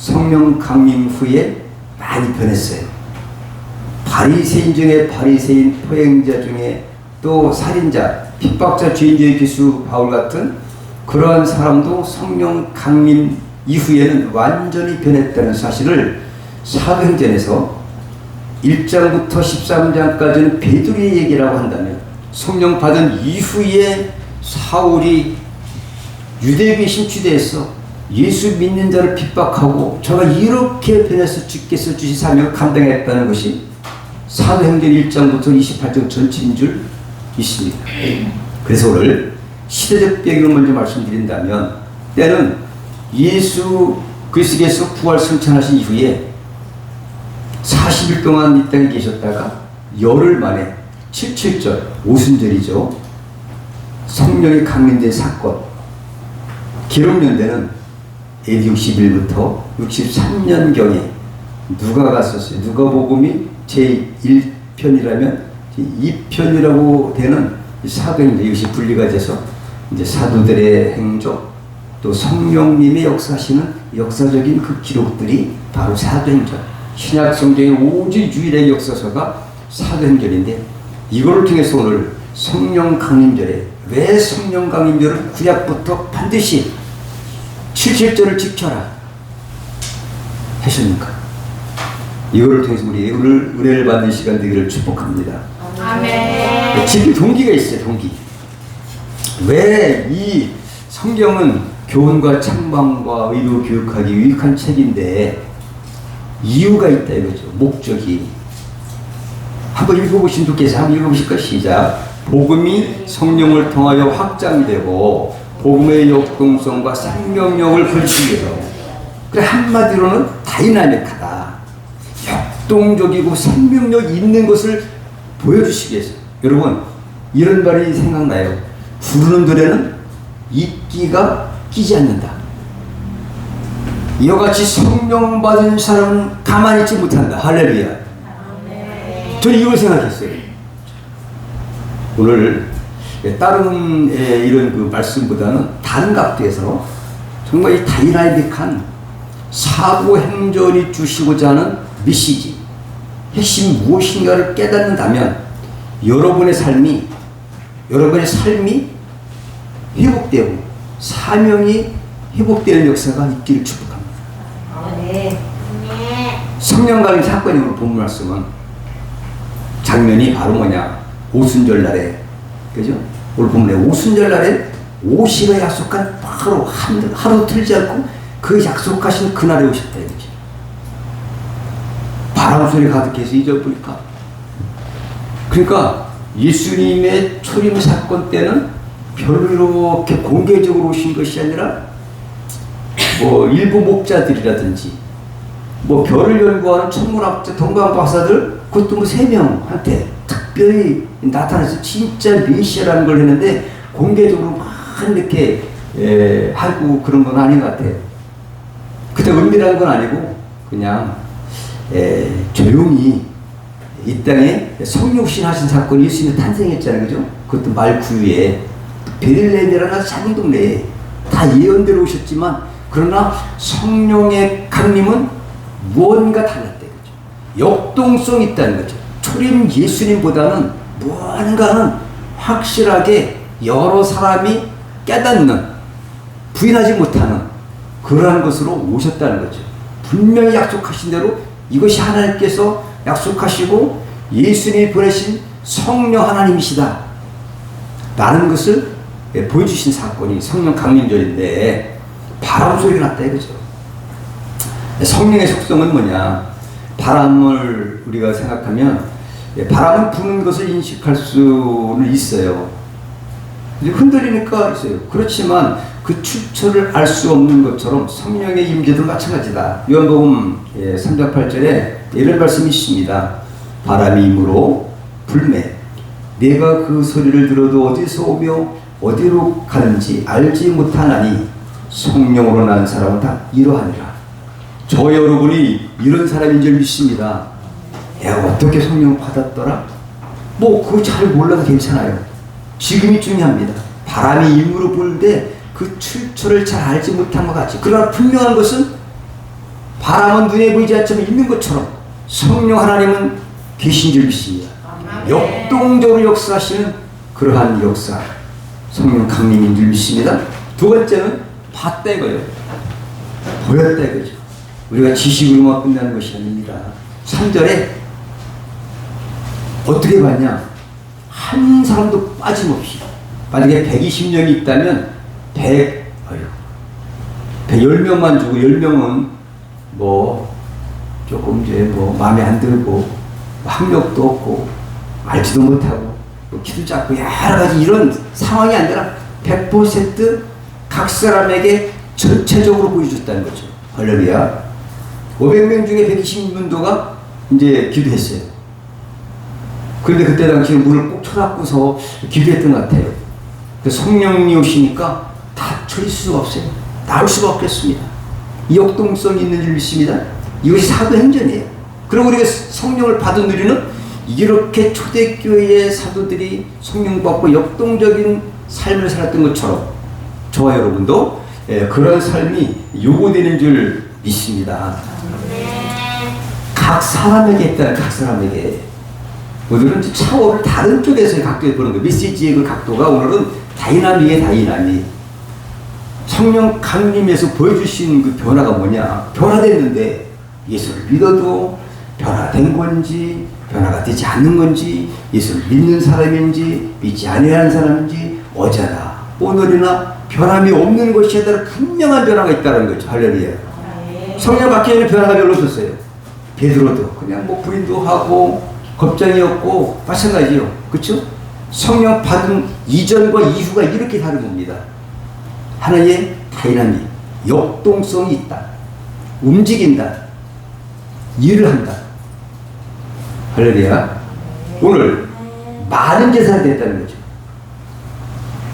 성령 강림 후에 많이 변했어요. 바리새인 중에 바리새인, 포행자 중에 또 살인자, 핍박자, 죄인주의 기수 바울 같은 그러한 사람도 성령 강림 이후에는 완전히 변했다는 사실을 사도행전에서 1장부터 13장까지는 베드로의 얘기라고 한다면, 성령 받은 이후에 사울이 유대교에 심취되어서 예수 믿는 자를 핍박하고 저가 이렇게 변해서 주께서 주신 사명을 감당했다는 것이 사도행전 1장부터 28장 전체인 줄 믿습니다. 그래서 오늘 시대적 배경을 먼저 말씀드린다면, 때는 예수 그리스도께서 부활 승천하신 이후에 40일 동안 이 땅에 계셨다가 열흘 만에 77절 오순절이죠. 성령이 강림된 사건. 기록연대는 AD 61부터 63년경에 누가가 썼어요. 누가복음이 제1편이라면 제2편이라고 되는 사도행전, 이것이 분리가 돼서 이제 사도들의 행적, 또 성령님의 역사하시는 역사적인 그 기록들이 바로 사도행전, 신약 성경의 오직 유일의 역사서가 사도행전인데, 이거를 통해서 오늘 성령 강림절에, 왜 성령 강림절을 구약부터 반드시 77절을 지켜라 하십니까? 이거를 통해서 우리 오늘 은혜를 받는 시간 되기를 축복합니다. 아멘. 지킬 동기가 있어요. 동기. 왜 이 성경은 교훈과 책망과 의로 교육하기 유익한 책인데 이유가 있다 이거죠. 목적이. 한번 읽어보신 분께서 한번 읽어보실까요? 시작. 복음이 성령을 통하여 확장되고 복음의 역동성과 생명력을 걸치기 위해서. 그래, 한마디로는 다이나믹하다, 역동적이고 생명력 있는 것을 보여주시기 위해서. 여러분, 이런 말이 생각나요. 부르는 노래는 이끼가 끼지 않는다. 이와 같이 성령 받은 사람은 가만히 있지 못한다. 할렐루야. 저는 이걸 생각했어요. 오늘 다른 이런 그 말씀보다는 다른 각도에서 정말 이 다이나믹한 사고 행전이 주시고자 하는 메시지, 핵심이 무엇인가를 깨닫는다면 여러분의 삶이 회복되고 사명이 회복되는 역사가 있기를 축복합니다. 네. 성령 강림 사건의 오늘 본 말씀은 장면이 바로 뭐냐, 오순절 날에, 그죠? 오늘 보면 오순절 날에 오시가 약속한 바로 하루 틀지 않고 그 약속하신 그날에 오셨다 이거지. 바람소리 가득해서 잊어버릴까? 그러니까 예수님의 초림 사건 때는 별로 이렇게 공개적으로 오신 것이 아니라 뭐 일부 목자들이라든지 뭐 별을 연구하는 천문학자 동방 박사들, 그것도 뭐 3명한테 특별히 나타나서 진짜 메시아라는 걸 했는데 공개적으로 막 이렇게 하고 그런 건 아닌 것 같아요. 그때 은밀한 건 아니고 그냥 조용히 이 땅에 성육신 하신 사건이 예수님의 탄생했잖아요. 그죠? 그것도 말구유에 베들레헴이라는 작은 동네에 다 예언대로 오셨지만, 그러나 성령의 강림은 무언가 달랐대요. 그죠? 역동성이 있다는 거죠. 초림 예수님보다는 무언가는 확실하게 여러 사람이 깨닫는, 부인하지 못하는 그러한 것으로 오셨다는 거죠. 분명히 약속하신 대로 이것이 하나님께서 약속하시고 예수님이 보내신 성령 하나님이시다 라는 것을 보여주신 사건이 성령 강림절인데, 바람 소리가 났다 이거죠. 성령의 속성은 뭐냐, 바람을 우리가 생각하면 바람은 부는 것을 인식할 수는 있어요. 흔들리니까 있어요. 그렇지만 그 출처를 알 수 없는 것처럼 성령의 임재도 마찬가지다. 요한복음 3장 8절에 이런 말씀이 있습니다. 바람이 임으로 불매, 내가 그 소리를 들어도 어디서 오며 어디로 가는지 알지 못하나니 성령으로 난 사람은 다 이러하니라. 저 여러분이 이런 사람인 줄 믿습니다. 야, 어떻게 성령을 받았더라? 뭐 그거 잘 몰라도 괜찮아요. 지금이 중요합니다. 바람이 임으로 불 때 그 출처를 잘 알지 못한 것 같이. 그러나 분명한 것은 바람은 눈에 보이지 않지만 있는 것처럼 성령 하나님은 계신 줄 믿습니다. 역동적으로 역사하시는 그러한 역사, 성령 강림인 줄 믿습니다. 두 번째는 봤다 이거예요. 보였다 이거죠. 우리가 지식으로만 끝나는 것이 아닙니다. 3절에 어떻게 봤냐? 한 사람도 빠짐없이, 만약에 120명이 있다면 10명만 주고 10명은 뭐 조금 이제 뭐 마음에 안 들고 학력도 없고 알지도 못하고 뭐 키도 작고 여러 가지 이런 상황이 아니라 100% 각 사람에게 전체적으로 보여줬다는 거죠. 할렐루야. 500명 중에 120명도가 이제 기도했어요. 그런데 그때 당시에 물을 꼭 쳐닫고서 기도했던 것 같아요. 성령이 오시니까 다 처리할 수가 없어요. 나올 수가 없겠습니다. 이 역동성이 있는 줄 믿습니다. 이것이 사도행전이에요. 그리고 우리가 성령을 받은 우리는 이렇게 초대교회의 사도들이 성령 받고 역동적인 삶을 살았던 것처럼 저와 여러분도 그런 삶이 요구되는 줄 믿습니다. 각 사람에게 있다는 각 사람에게. 오늘은 차원을 다른 쪽에서의 각도에 보는 거예요. 메시지의 그 각도가 오늘은 다이나믹의 다이나믹. 성령 강림에서 보여주신 그 변화가 뭐냐? 변화됐는데 예수를 믿어도 변화된 건지 변화가 되지 않는 건지, 예수를 믿는 사람인지 믿지 아니하는 사람인지, 어제나 오늘이나 변함이 없는 것에 따라 분명한 변화가 있다는 거죠. 할렐루야. 성령 받기 전에 변화가 별로 없었어요. 베드로도 그냥 뭐 부인도 하고 겁장이었고 마찬가지요. 그렇죠? 성령 받은 이전과 이후가 이렇게 다른 겁니다. 하나의 다이나믹, 역동성이 있다. 움직인다. 일을 한다. 할렐루야. 오늘 많은 제사가 됐다는 거죠.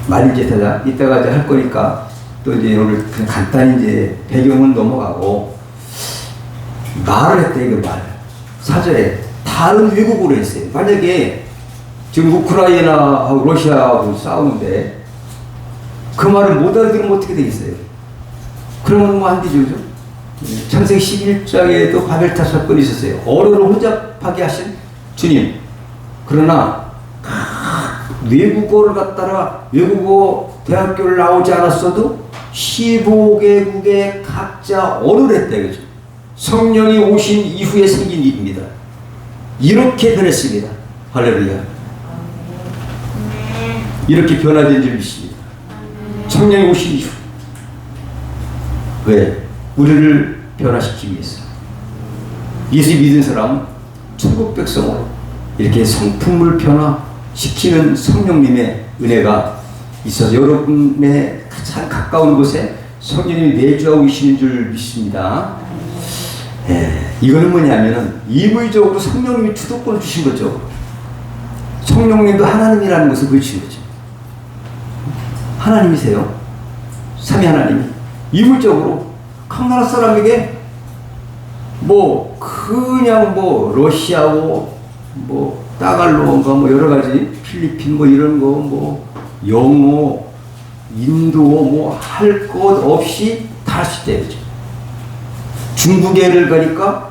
많은 제사다. 이따가 이제 할 거니까 또 이제 오늘 그냥 간단히 이제 배경을 넘어가고 말을 했다. 이거 말. 4절에 다른 외국어로 했어요. 만약에 지금 우크라이나하고 러시아하고 싸우는데 그 말을 못 알아들으면 어떻게 되겠어요? 그러면 뭐 안 되죠. 그죠? 창세기 11장에도 바벨탑 사건이 있었어요. 언어를 혼잡하게 하신 주님. 그러나 외국어를 갖다가 외국어 대학교를 나오지 않았어도 15개국의 각자 언어를 했다. 그죠? 성령이 오신 이후에 생긴 일입니다. 이렇게 변했습니다. 할렐루야. 이렇게 변화된 줄 믿습니다. 성령이 오신 이후. 왜? 우리를 변화시키기 위해서. 예수 믿은 사람은 천국 백성으로 이렇게 성품을 변화시키는 성령님의 은혜가 있어서 여러분의 가장 가까운 곳에 성령님이 내주하고 계시는 줄 믿습니다. 이거는 뭐냐면은 이부적으로 성령님이 주도권을 주신 거죠. 성령님도 하나님이라는 것을 보여주신 거죠. 하나님이세요. 삼위 하나님이 이물적으로 각 나라 사람에게 뭐 그냥 뭐 러시아고 뭐 따갈로인가 뭐 여러 가지 필리핀 뭐 이런 거 뭐 영어 인도어 뭐 할 것 없이 다 할 수 있다 그죠. 중국에를 가니까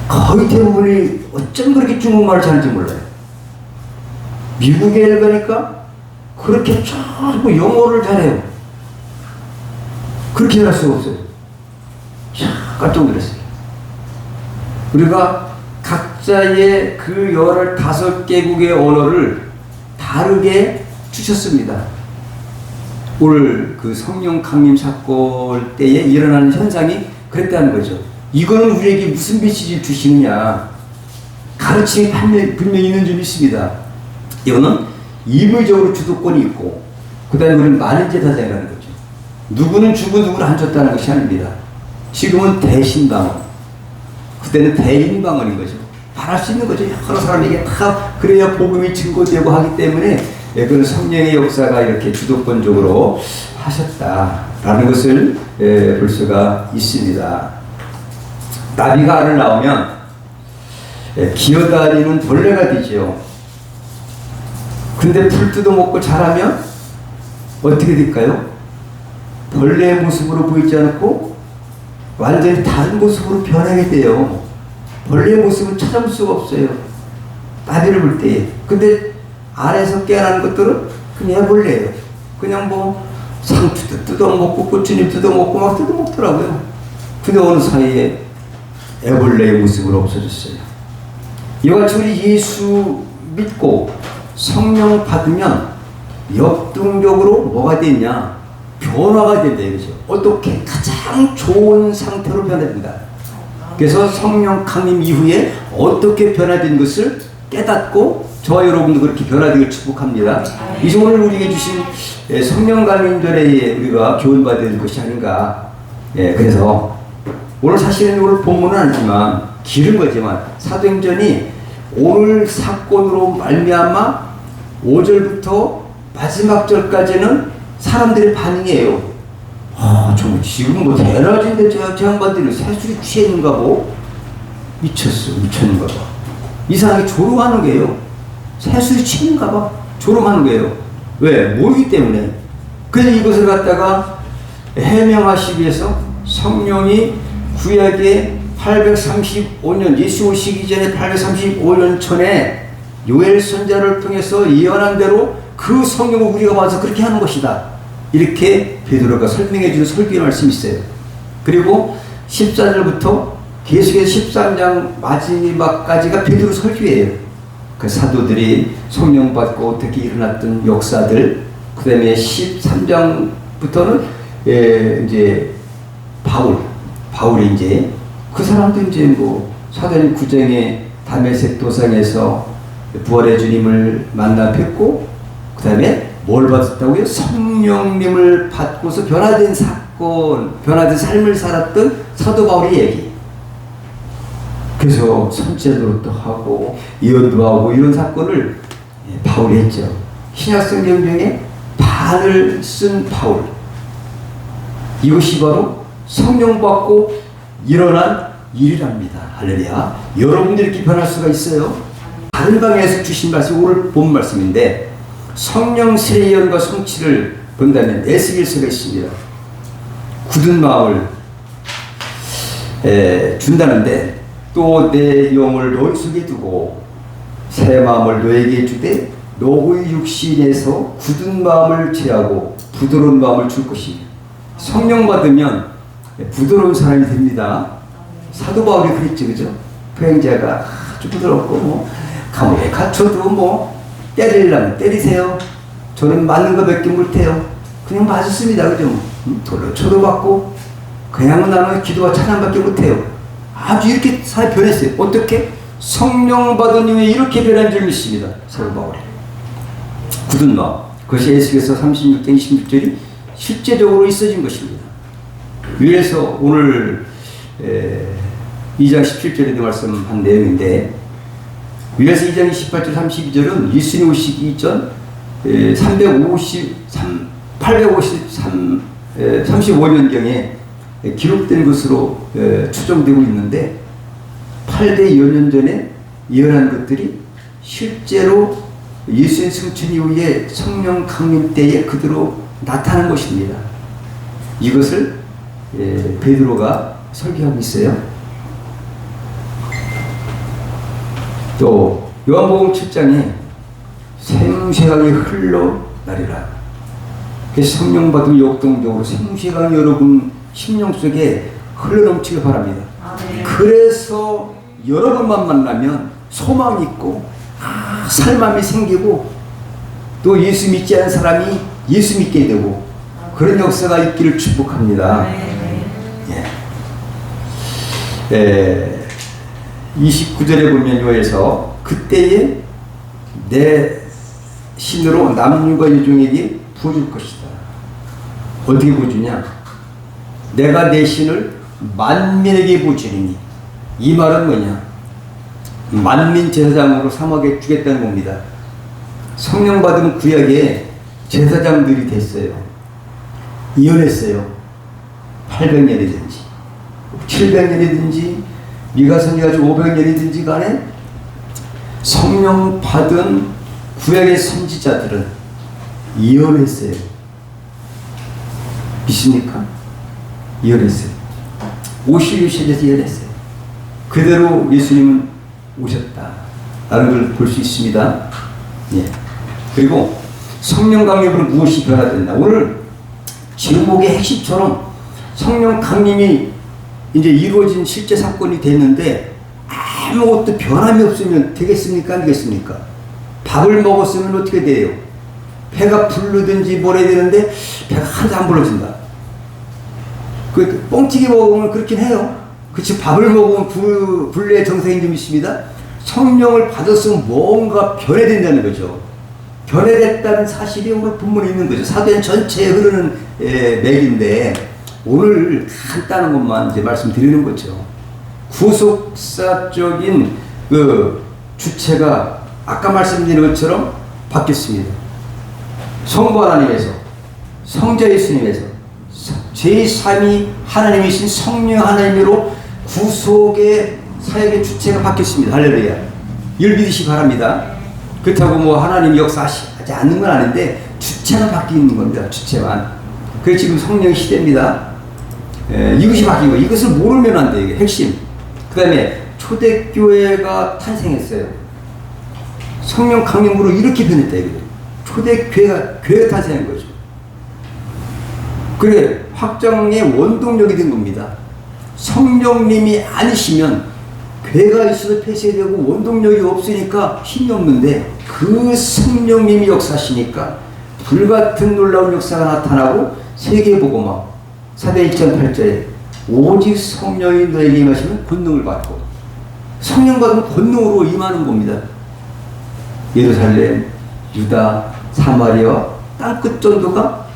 거의 대부분이 어쩜 그렇게 중국말을 잘하는지 몰라요. 미국에를 가니까 그렇게 전부 영어를 잘해요. 그렇게 할 수가 없어요. 깜짝 놀랐어요. 우리가 각자의 그 15개국의 언어를 다르게 주셨습니다. 오늘 그 성령 강림 사건 때에 일어나는 현상이 그랬다는 거죠. 이거는 우리에게 무슨 메시지를 주시느냐. 가르침이 분명히 있는 줄 믿습니다. 이거는 임의적으로 주도권이 있고, 그 다음에 우리는 많은 제사장이라는 거죠. 누구는 주고 누구는 안 줬다는 것이 아닙니다. 지금은 대신방언, 그때는 대인방언인 거죠. 말할 수 있는 거죠. 여러 사람에게 다 그래야 복음이 증거되고 하기 때문에 그런 성령의 역사가 이렇게 주도권적으로 하셨다라는 것을 볼 수가 있습니다. 나비가 알을 낳으면 기어다니는 벌레가 되죠. 근데 풀 뜯어먹고 자라면 어떻게 될까요? 벌레의 모습으로 보이지 않고 완전히 다른 모습으로 변하게 돼요. 원래의 모습은 찾아볼 수가 없어요. 나비를 볼 때. 근데 안에서 깨어나는 것들은 그냥 애벌레예요. 그냥 뭐 상추도 뜯어먹고 고추잎 뜯어먹고 막 뜯어먹더라고요. 근데 어느 사이에 애벌레의 모습으로 없어졌어요. 이와 같이 우리 예수 믿고 성령 받으면 역동적으로 뭐가 되냐? 변화가 된다 이거죠. 어떻게? 가장 좋은 상태로 변화된다. 그래서 성령 강림 이후에 어떻게 변화된 것을 깨닫고 저와 여러분도 그렇게 변화되길 축복합니다. 이제 오늘 우리에게 주신 성령 강림절에 우리가 교훈받아야 될 것이 아닌가. 그래서 오늘 사실은 오늘 본문은 아니지만 길은 거지만 사도행전이 오늘 사건으로 말미암아 5절부터 마지막 절까지는 사람들의 반응이에요. 정말 지금 뭐 대낮인데 저 양반들이 새술이 취해 있는가 보. 미쳤는가 봐. 이상하게 조롱하는 거예요. 새술이 취했는가 봐. 조롱하는 거예요. 왜? 모르기 때문에. 그래서 이것을 갖다가 해명하시기 위해서 성령이 구약의 835년 예수 오시기 전에 835년 전에 요엘 선지자를 통해서 예언한 대로 그 성령을 우리가 봐서 그렇게 하는 것이다. 이렇게 베드로가 설명해 주는 설교의 말씀이 있어요. 그리고 14절부터 계속해서 13장 마지막까지가 베드로 설교예요. 그 사도들이 성령 받고 어떻게 일어났던 역사들, 그 다음에 13장부터는 이제 바울이 이제 그 사람도 이제 뭐 사도행 9장에 다메섹 도상에서 부활의 주님을 만나 뵙고 그 다음에 뭘 받았다고요? 성령님을 받고서 변화된 사건, 변화된 삶을 살았던 사도 바울의 얘기. 그래서 선제도 또 하고 예언도 하고 이런 사건을 바울이 했죠. 신약성경 중에 반을 쓴 바울. 이것이 바로 성령 받고 일어난 일이랍니다. 할렐루야. 여러분들이 이렇게 변할 수가 있어요. 다른 방에서 주신 말씀, 오늘 본 말씀인데 성령 세례 예언과 성취를 본다면 에스겔서가 있습니다. 굳은 마음을 준다는데 또 내 영을 너희 속에 두고 새 마음을 너에게 주되 너의 육신에서 굳은 마음을 제하고 부드러운 마음을 줄 것이니 성령 받으면 부드러운 사람이 됩니다. 사도 바울이 그랬죠, 그죠? 포행자가 아주 부드럽고 뭐 감옥에 갇혀도 뭐 때리려면 때리세요. 저는 맞는 거밖에 못해요. 그냥 맞았습니다, 그죠? 돌로 쳐도 받고 그냥 나는 기도와 찬양밖에 못해요. 아주 이렇게 사회 변했어요. 어떻게? 성령 받은 이후에 이렇게 변한 줄 믿습니다. 사도 바울이. 굳은 마음. 그것이 에스겔서 36장 26절이 실제적으로 있어진 것입니다. 위에서 오늘 2장 17절에도 말씀한 내용인데 위에서 2장 28절 32절은 예수님 오시기 이전 35년경에 기록된 것으로 추정되고 있는데 800여 년 전에 예언한 것들이 실제로 예수의 승천 이후에 성령 강림 때에 그대로 나타난 것입니다. 이것을 베드로가 설교하고 있어요. 또 요한복음 7장에 생수강이 흘러나리라. 그래서 성령 받으면 역동적으로 생수강이 여러분 심령 속에 흘러넘치길 바랍니다. 그래서 여러분만 만나면 소망이 있고 살맘이 생기고 또 예수 믿지 않은 사람이 예수 믿게 되고 그런 역사가 있기를 축복합니다. 29절에 보면 요에서 그때에 내 신으로 남녀과 여종에게 부어줄 것이다. 어떻게 부어주냐? 내가 내 신을 만민에게 부어주리니. 이 말은 뭐냐? 만민 제사장으로 삼아 주겠다는 겁니다. 성령 받은 구약에 제사장들이 됐어요. 이혼했어요. 800년이든지 700년이든지 미가 선지가 500년이든지 간에 성령 받은 구약의 선지자들은 이혼했어요. 믿습니까? 이혼했어요. 50일 세대에서 예언했어요. 그대로 예수님은 오셨다라는 걸 볼 수 있습니다. 예. 그리고 성령 강림으로 무엇이 변화된다. 오늘 제목의 핵심처럼 성령 강림이 이제 이루어진 실제 사건이 됐는데 아무것도 변함이 없으면 되겠습니까? 안 되겠습니까? 밥을 먹었으면 어떻게 돼요? 배가 부르든지 뭘 해야 되는데 배가 하나도 안 불러진다. 그 뻥튀기 먹으면 그렇긴 해요. 그치, 밥을 먹으면 불례의 정상인 좀 있습니다. 성령을 받았으면 뭔가 변해된다는 거죠. 변해됐다는 사실이 오늘 본문에 있는 거죠. 사도행 전체에 흐르는 맥인데 오늘 간단한 것만 이제 말씀드리는 거죠. 구속사적인 그 주체가 아까 말씀드린 것처럼 바뀌었습니다. 성부 하나님에서, 성자 예수님에서, 제3위 하나님이신 성령 하나님으로 구속의 사역의 주체가 바뀌었습니다. 할렐루야. 이를 믿으시 바랍니다. 그렇다고 뭐 하나님 역사하지 않는 건 아닌데 주체가 바뀌는 겁니다. 주체만. 그래서 지금 성령 시대입니다. 이것이 바뀌고 이것을 모르면 안 돼요. 이게 핵심. 그 다음에 초대교회가 탄생했어요. 성령 강림으로 이렇게 변했다. 이거죠. 초대교회가 탄생한 거죠. 그게 확장의 원동력이 된 겁니다. 성령님이 아니시면 교회가 있어도 폐쇄되고 원동력이 없으니까 힘이 없는데 그 성령님이 역사하시니까 불같은 놀라운 역사가 나타나고 세계복음화 사도행 1:8절에 오직 성령이 너에게 임하시면 권능을 받고, 성령 받으면 권능으로 임하는 겁니다. 예루살렘, 유다, 사마리아 땅끝 전도가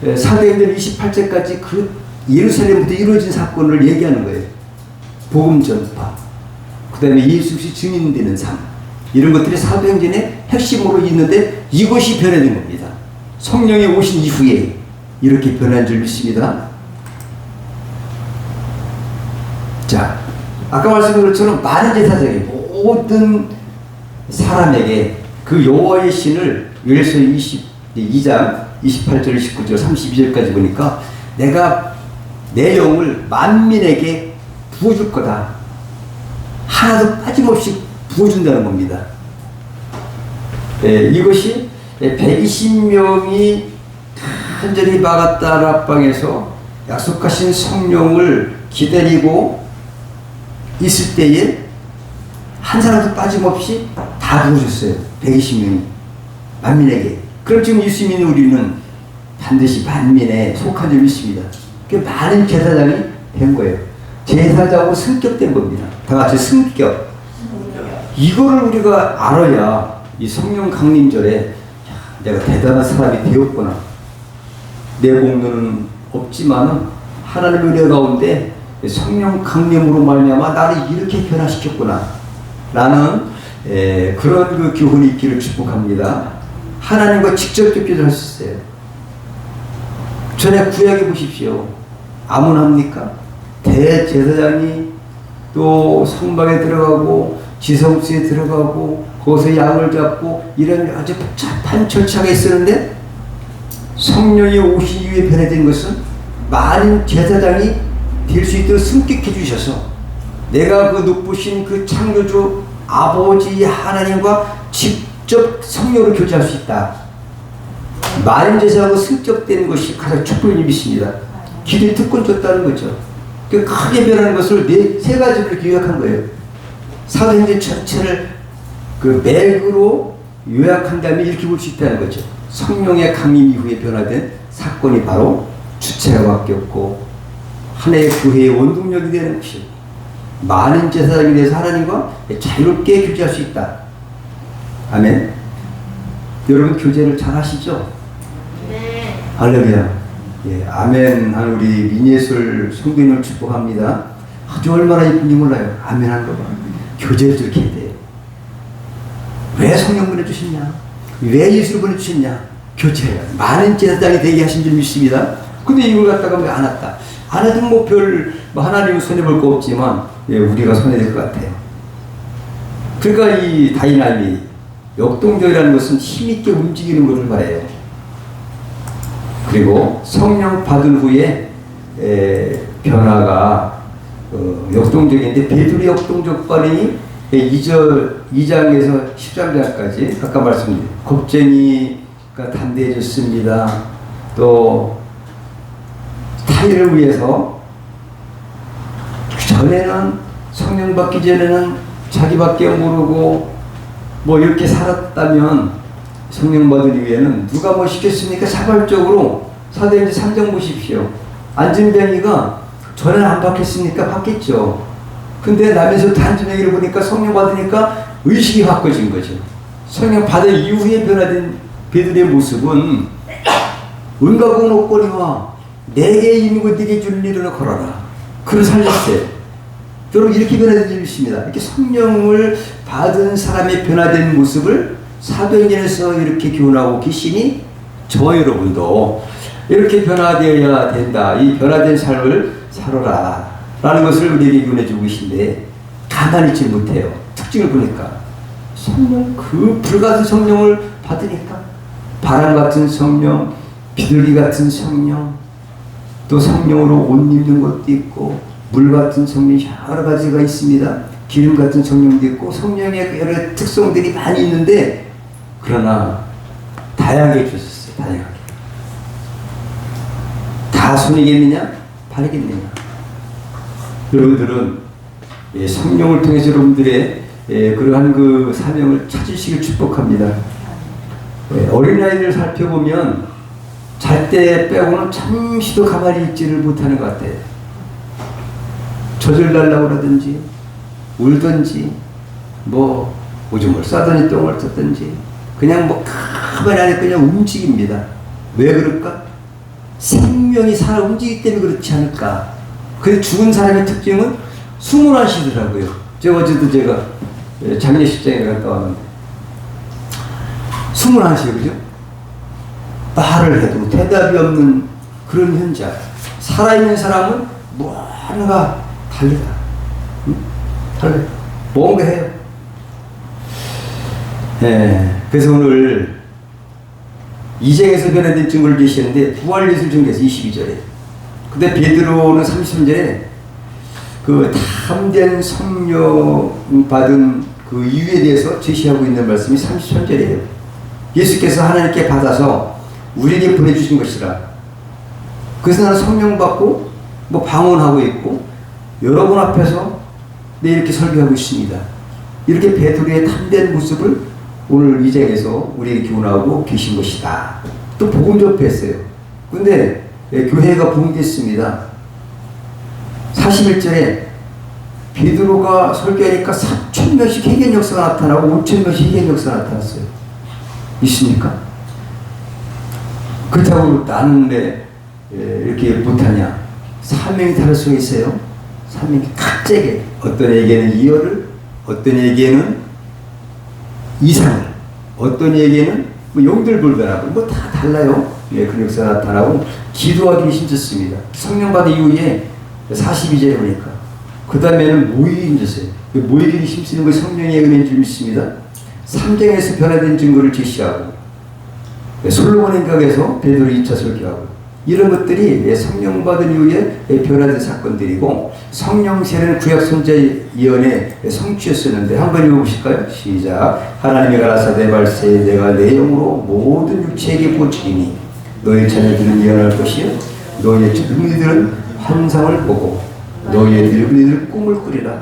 사도행전 28절까지 그 예루살렘부터 이루어진 사건을 얘기하는 거예요. 복음 전파, 그 다음에 예수 그리스도의 증인되는 삶, 이런 것들이 사도행전의 핵심으로 있는데 이것이 변화된 겁니다. 성령이 오신 이후에 이렇게 변한 줄 믿습니다. 자, 아까 말씀드린 것처럼 많은 제사장이 모든 사람에게 그 여호와의 신을 요엘서 22장 28절, 29절, 32절까지 보니까 내가 내 영을 만민에게 부어줄 거다. 하나도 빠짐없이 부어준다는 겁니다. 이것이 120명이 간절히 막았다 라방에서 약속하신 성령을 기다리고 있을 때에 한 사람도 빠짐없이 다 부어줬어요. 120명이 만민에게. 그럼 지금 예수 믿는 우리는 반드시 만민에 속한 줄 믿습니다. 그 많은 제사장이 된 거예요. 제사장으로 승격된 겁니다. 다 같이 승격. 이거를 우리가 알아야 이 성령 강림절에 내가 대단한 사람이 되었구나. 내 공로는 없지만은 하나님의 은혜 가운데 성령 강림으로 말미암아 나를 이렇게 변화시켰구나 라는 그런 그 교훈이 있기를 축복합니다. 하나님과 직접 교제를 할 수 있어요. 전에 구약에 보십시오. 아문합니까? 대제사장이 또 성막에 들어가고 지성소에 들어가고 거기서 양을 잡고 이런 아주 복잡한 절차가 있었는데 성령이 오신 이후에 변화된 것은 많은 제사장이 될 수 있도록 승격해 주셔서 내가 그 높으신 그 창조주 아버지 하나님과 직접 성령으로 교제할 수 있다. 많은 제사하고 승격되는 것이 가장 축복을 믿습니다. 기도의 특권 줬다는 거죠. 그 크게 변하는 것을 세 가지로 요약한 거예요. 사도행전 전체를 그 맥으로 요약한 다음에 이렇게 볼 수 있다는 거죠. 성령의 강림 이후에 변화된 사건이 바로 주체가 바뀌었고 하나의 교회의 원동력이 되는 것이 많은 제사장이 돼서 하나님과 자유롭게 교제할 수 있다. 아멘. 여러분 교제를 잘 하시죠? 네. 할렐루야. 예, 아멘 한 우리 민예술 성도님을 축복합니다. 아주 얼마나 예쁜지 몰라요. 아멘 한 거 봐. 교제를 저렇게 해야 돼요. 왜 성령 보내주셨냐? 왜 예수를 보내주셨냐? 교제해요. 많은 제사장이 되게 하신 줄 믿습니다. 근데 이걸 갖다가 왜 안 왔다? 안 해도 뭐 하나님은 손해볼 거 없지만 예, 우리가 손해될 것 같아요. 그러니까 이 다이나믹 역동적이라는 것은 힘있게 움직이는 것을 말해요. 그리고 성령 받은 후에 변화가 역동적인데 베드로의 역동적 반응이 2장에서 13장까지 아까 말씀드린 겁쟁이가 담대해졌습니다. 또 타인을 위해서 전에는 성령 받기 전에는 자기밖에 모르고 뭐 이렇게 살았다면 성령 받은 이후에는 누가 뭐 시켰습니까? 자발적으로 사도행전 3장 보십시오. 안진병이가 전에는 안 받겠습니까? 받겠죠. 근데 남에서 안진병이를 보니까 성령 받으니까 의식이 바꿔진 거죠. 성령 받은 이후에 변화된 베드로의 모습은 은과 목걸이와 내게 있는 것 네게 줄 일을 걸어라. 그를 살렸어요. 여러분 이렇게 변화된 일이 있습니다. 이렇게 성령을 받은 사람의 변화된 모습을 사도행전에서 이렇게 교훈하고 계시니 저 여러분도 이렇게 변화되어야 된다. 이 변화된 삶을 살아라 라는 것을 우리에게 교훈해주고 계신데 가만히 있지 못해요. 특징을 보니까 성령, 그 불같은 성령을 받으니까 바람 같은 성령, 비둘기 같은 성령, 또 성령으로 옷 입는 것도 있고 물 같은 성령이 여러 가지가 있습니다. 기름 같은 성령도 있고 성령의 여러 특성들이 많이 있는데 그러나 다양하게 주셨어요. 다양하게. 다 손이겠느냐? 발이겠느냐? 여러분들은 성령을 통해서 여러분들의 그러한 그 사명을 찾으시길 축복합니다. 어린아이를 살펴보면 잘 때 빼고는 잠시도 가만히 있지를 못하는 것 같아요. 젖을 달라고 그러든지 울든지 뭐 오줌을 싸더니 똥을 쌌든지 그냥 뭐 가만히 안 있고 그냥 움직입니다. 왜 그럴까? 생명이 살아 움직이기 때문에 그렇지 않을까? 그 죽은 사람의 특징은 숨을 안 쉬더라고요. 어제도 제가 장례식장에 갔다 왔는데 숨을 안 쉬어요. 그죠? 말을 해도 대답이 없는 그런 현장. 살아있는 사람은 뭔가 달리다. 응? 달려. 뭔가 해요. 그래서 오늘 2장에서 변화된 증거를 제시했는데 부활예술 증거에서 22절에 근데 베드로는 33절에 그 담대한 성령 받은 그 이유에 대해서 제시하고 있는 말씀이 33절이에요. 예수께서 하나님께 받아서 우리에게 보내주신 것이라. 그래서 나는 성령 받고 뭐 방언하고 있고 여러분 앞에서 네 이렇게 설교하고 있습니다. 이렇게 베드로의 담대한 모습을 오늘 2장에서 우리에게 교훈하고 계신 것이다. 또 복음 접했어요. 근데 교회가 붕괴했습니다. 41절에 베드로가 설교하니까 3,000명씩 회개 역사가 나타나고 5,000명씩 회개 역사가 나타났어요. 있습니까? 그렇다고 나는 왜 이렇게 못하냐? 사명이 다를 수가 있어요. 사명이 각자에게 어떤 에게는 이어를, 어떤 에게는 이상을, 어떤 에게는 뭐 용들불변하고 뭐 다 달라요. 그런 역사가 나타나고 기도하기 힘들습니다. 성령 받은 이후에 42절에 보니까 그 다음에는 모이기 힘들어요. 모이기 힘쓰는 건 성령의 은혜인 줄 믿습니다. 3장에서 변화된 증거를 제시하고 솔로몬 행각에서 베드로 2차 설교하고 이런 것들이 성령 받은 이후에 변화된 사건들이고 성령 세례는 구약 선자 예언의 성취였었는데 한번 읽어보실까요? 시작. 하나님이 가라사대 발세 내가 내 영으로 모든 육체에게 보시리니 너희 자녀들은 예언할 것이요 너희의 젊은이들은 환상을 보고 너희의 늙은이들은 꿈을 꾸리라.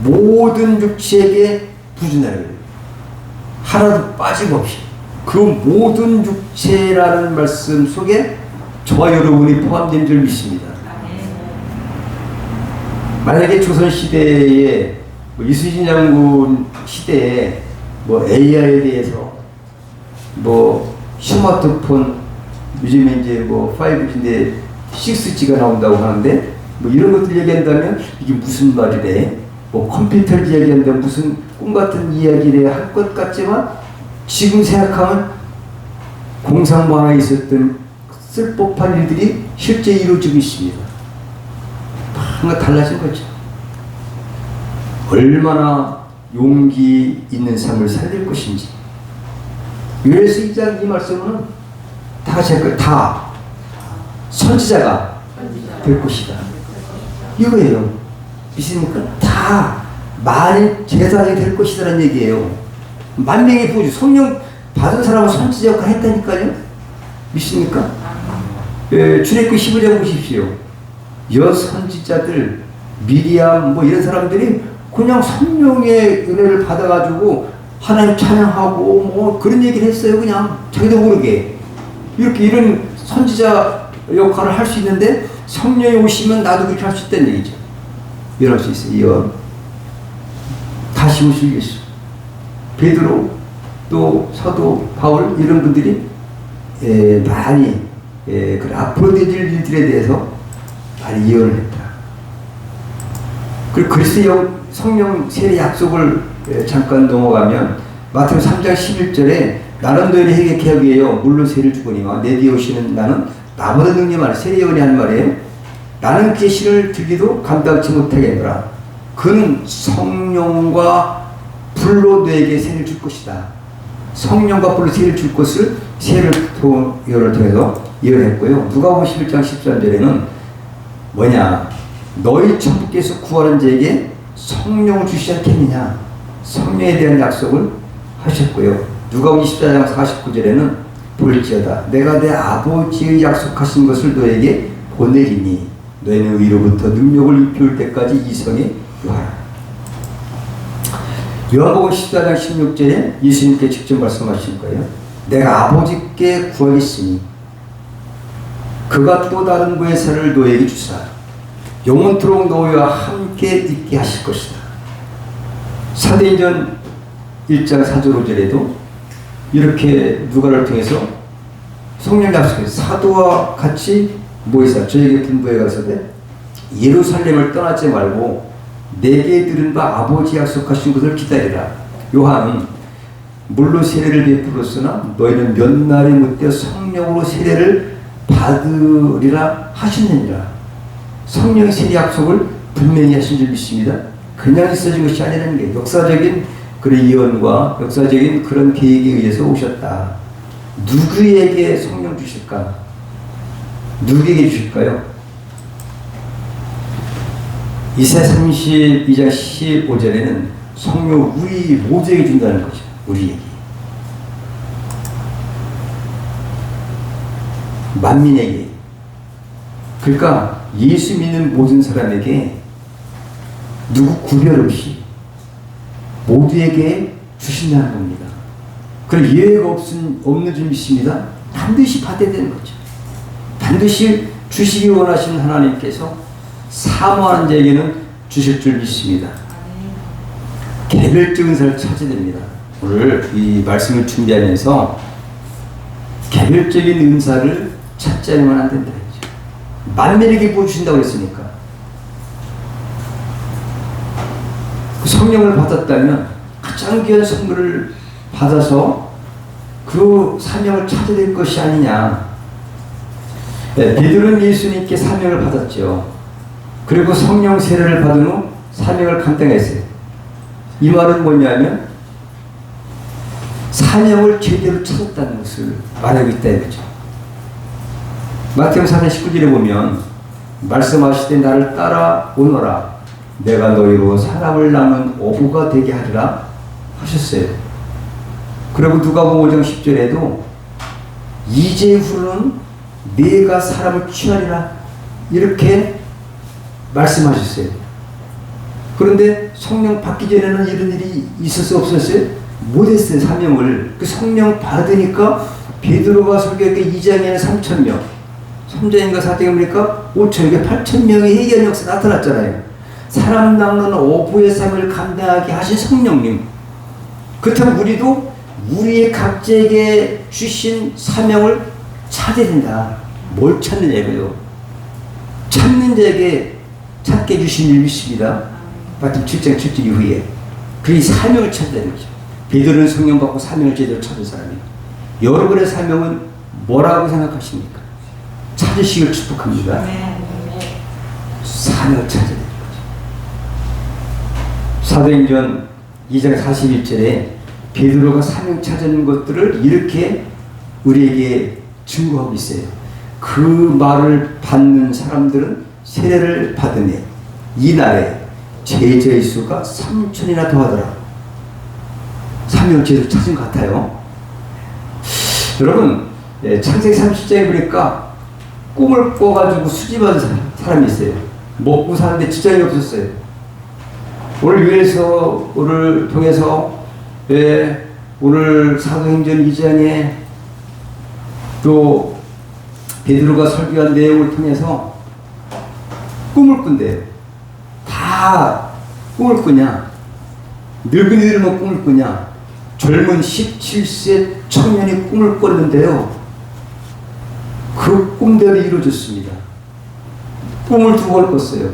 모든 육체에게 부준하라. 하나도 빠짐없이 그 모든 육체라는 말씀 속에 저와 여러분이 포함된 줄 믿습니다. 만약에 조선시대에 이순신 장군 시대에 AI에 대해서 스마트폰 요즘에 이제 5G인데 6G가 나온다고 하는데 이런 것들 얘기한다면 이게 무슨 말이래? 컴퓨터를 얘기한다면 무슨 꿈 같은 이야기를 할 것 같지만 지금 생각하면 공상방화에 있었던 쓸 법한 일들이 실제 이루어지고 있습니다. 뭔가 달라진 거죠. 얼마나 용기 있는 삶을 살릴 것인지. 요엘서 2장 이 말씀은 다 같이 할 거예요. 다 선지자가 될 것이다. 이거예요. 믿습니까? 다 만일 제사장이 될 것이라는 얘기예요. 만명의 보주, 성령 받은 사람은 선지자 역할을 했다니까요. 믿습니까? 출애굽기 15장 보십시오. 선지자들 미리암 뭐 이런 사람들이 그냥 성령의 은혜를 받아가지고 하나님 찬양하고 뭐 그런 얘기를 했어요. 그냥 자기도 모르게 이렇게 이런 선지자 역할을 할 수 있는데 성령이 오시면 나도 그렇게 할 수 있다는 얘기죠. 이럴 수 있어요. 다시 오실 예수, 베드로 또 사도 바울 이런 분들이 많이 앞으로 될 일들에 대해서 많이 예언을 했다. 그리고 그리스도 성령 세례 약속을 잠깐 넘어가면 마태복음 3장 11절에 나는 너희에게 계약이에요. 물로 세를 주거니와 내 뒤에 오시는 나는 나보다 능력이 많은 세례 예언이 한 말이에요. 나는 그의 신을 들기도 감당치 못하게 하노라. 그는 성령과 불로 너에게 세를 줄 것이다. 성령과 불로 세를 줄 것을 세례를 통해서 예언했고요. 누가복음 11장 13절에는 뭐냐? 너희 천부께서 구하는 자에게 성령을 주시지 않겠느냐? 성령에 대한 약속을 하셨고요. 누가복음 24장 49절에는 볼지어다 내가 내 아버지의 약속하신 것을 너에게 보내리니 너희는 위로부터 능력을 입혀올 때까지 이 성에 요하라. 요한복음 14장 16절에 예수님께 직접 말씀하신 거예요. 내가 아버지께 구하겠으니 그가 또 다른 보혜사를 너에게 주사 영원토록 너희와 함께 있게 하실 것이다. 사도행전 1장 4절 5절에도 이렇게 누가를 통해서 성령 약속해서 사도와 같이 모이사 저에게 분부해 가서되 예루살렘을 떠나지 말고 내게 들은 바 아버지 약속하신 것을 기다리라. 요한은 물로 세례를 베풀었으나 너희는 몇 날이 못되어 성령으로 세례를 받으리라 하셨느니라. 성령의 세례 약속을 분명히 하신 줄 믿습니다. 그냥 있어진 것이 아니라는 게 역사적인 그런 예언과 역사적인 그런 계획에 의해서 오셨다. 누구에게 성령 주실까? 누구에게 주실까요? 이사야 32장 15절에는 성령 우리 모두에게 준다는 거죠. 우리에게. 만민에게. 그러니까 예수 믿는 모든 사람에게 누구 구별 없이 모두에게 주신다는 겁니다. 그럼 예외가 없는 줄 믿습니다. 반드시 받아야 되는 거죠. 반드시 주시기 원하시는 하나님께서 사모하는 자에게는 주실 줄 믿습니다. 개별적 은사를 찾아야 됩니다. 오늘 이 말씀을 준비하면서 개별적인 은사를 찾지 않으면 안 된다. 만민에게 보여주신다고 했으니까. 그 성령을 받았다면 가장 귀한 선물을 받아서 그 사명을 찾아야 될 것이 아니냐. 베드로는 예수님께 사명을 받았죠. 그리고 성령 세례를 받은 후 사명을 감당했어요. 이 말은 뭐냐면 사명을 제대로 찾았다는 것을 말하고 있다 이거죠. 마태복음 4장 19절에 보면 말씀하시되 나를 따라오너라 내가 너희로 사람을 낳는 어부가 되게 하리라 하셨어요. 그리고 누가복음 5장 10절에도 이제후로는 내가 사람을 취하리라 이렇게 말씀하셨어요. 그런데 성령 받기 전에는 이런 일이 있었어요? 없었어요? 못했어요. 사명을. 그 성령 받으니까 베드로가 설교했던 2장에는 3,000명 3장인가 4장입니까? 5,000명 8,000명의 회개하는 역사 나타났잖아요. 사람 낳는 어부의 삶을 감당하게 하신 성령님. 그렇다면 우리도 우리의 각자에게 주신 사명을 찾아야 된다. 뭘 찾느냐 이거요. 찾는 자에게 찾게 해주신 줄 믿습니다. 마태복음 7장 7절 이후에 그 사명을 찾는 거죠. 베드로는 성령 받고 사명을 제대로 찾은 사람이에요. 여러분의 사명은 뭐라고 생각하십니까? 찾으시길 축복합니다. 사명을 찾아야 되는 거죠. 사도행전 2장 41절에 베드로가 사명 찾은 것들을 이렇게 우리에게 증거하고 있어요. 그 말을 받는 사람들은 세례를 받으며 이날에 제자의 수가 3천이나 더하더라. 삼위일체를 찾은 것 같아요. 여러분, 창세기 30장에 보니까 꿈을 꿔가지고 수집한 사람이 있어요. 먹고 사는데 지장이 없었어요. 오늘 유에서를 통해서 오늘 사도행전 2장에 또 베드로가 설교한 내용을 통해서 꿈을 꾼대요. 다 꿈을 꾸냐? 늙은이들은 꿈을 꾸냐? 젊은 17세 청년이 꿈을 꿨는데요. 그 꿈대로 이루어졌습니다. 꿈을 2번 꿨어요.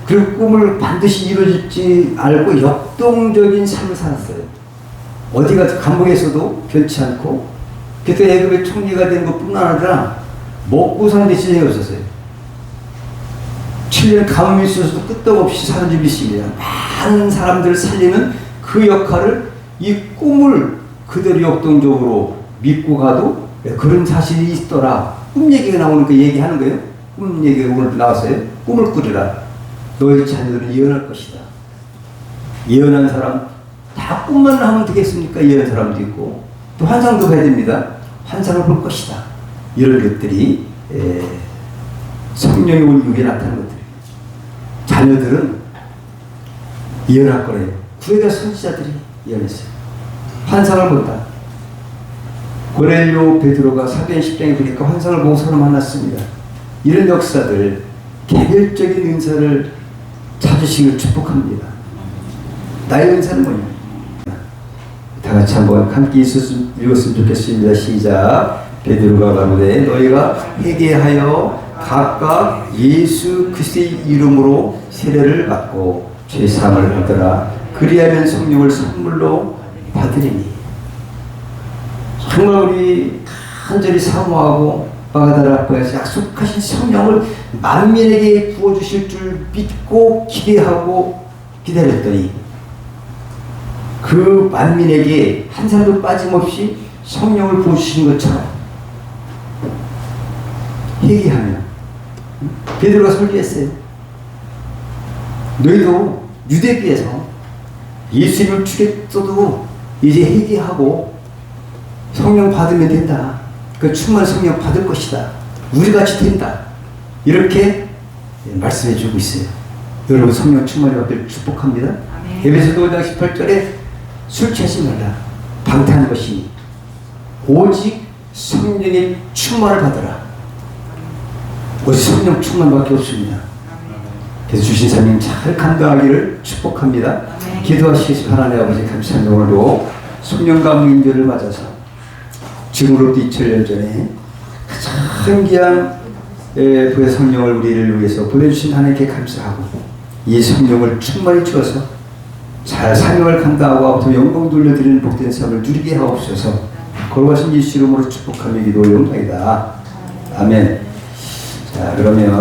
그리고 꿈을 반드시 이루어질지 알고 역동적인 삶을 살았어요. 어디가 감옥에서도 변치 않고, 그때 애굽의 총리가 된 것뿐만 아니라 먹고 사는 데 지장이 없었어요. 7년 감옥에 있어서도 끄떡없이 사는 줄이 있습니다. 많은 사람들을 살리는 그 역할을 이 꿈을 그대로 역동적으로 믿고 가도 그런 사실이 있더라. 꿈 얘기가 나오니까 얘기하는 거예요. 꿈 얘기가 오늘 나왔어요. 꿈을 꾸리라. 너희 자녀들은 예언할 것이다. 예언한 사람 다 꿈만 하면 되겠습니까? 예언한 사람도 있고 또 환상도 봐야 됩니다. 환상을 볼 것이다. 이런 것들이 성령이 온 이후에 나타나는 것들이에요. 자녀들은 예언할 거래요. 구약의 선지자들이 예언했어요. 환상을 본다. 고넬료 베드로가 사도행 10장에 보니까 환상을 보고 서로 만났습니다. 이런 역사들, 개별적인 은사를 찾으시길 축복합니다. 나의 은사는 뭐냐? 다 같이 한번 함께 읽었으면 좋겠습니다. 시작. 베드로가 가로되 너희가 회개하여 각각 예수 그리스도의 이름으로 세례를 받고 죄사함을 받으라. 그리하면 성령을 선물로 받으리니. 정말 우리 간절히 사모하고 바가다라프에서 약속하신 성령을 만민에게 부어주실 줄 믿고 기대하고 기다렸더니 그 만민에게 한 사람도 빠짐없이 성령을 부어주신 것처럼 회개하며 베드로가 설교했어요. 너희도 유대교에서 예수님을 죽였어도 이제 회개하고 성령 받으면 된다. 그 충만한 성령 받을 것이다. 우리같이 된다. 이렇게 말씀해 주고 있어요. 여러분 성령 충만히 받을 축복합니다. 에베소서 5장 18절에 술 취하지 말라. 방탕한 것이니 오직 성령의 충만을 받으라. 오직 성령 충만밖에 없습니다. 그래서 주신 사명 잘 감당하기를 축복합니다. 기도하시겠습니다. 하나님 아버지 감사합니다. 오늘도 성령 감인절을 맞아서 지금으로부터 2000년 전에 가장 귀한 부의 성령을 우리를 위해서 보내주신 하나님께 감사하고 이 성령을 충만히 주어서 잘 사명을 감당하고 앞으로 영광 돌려드리는 복된 삶을 누리게 하옵소서. 걸어가신 예수 이름으로 축복하며 기도 영광이다. 아멘. 자, 그러면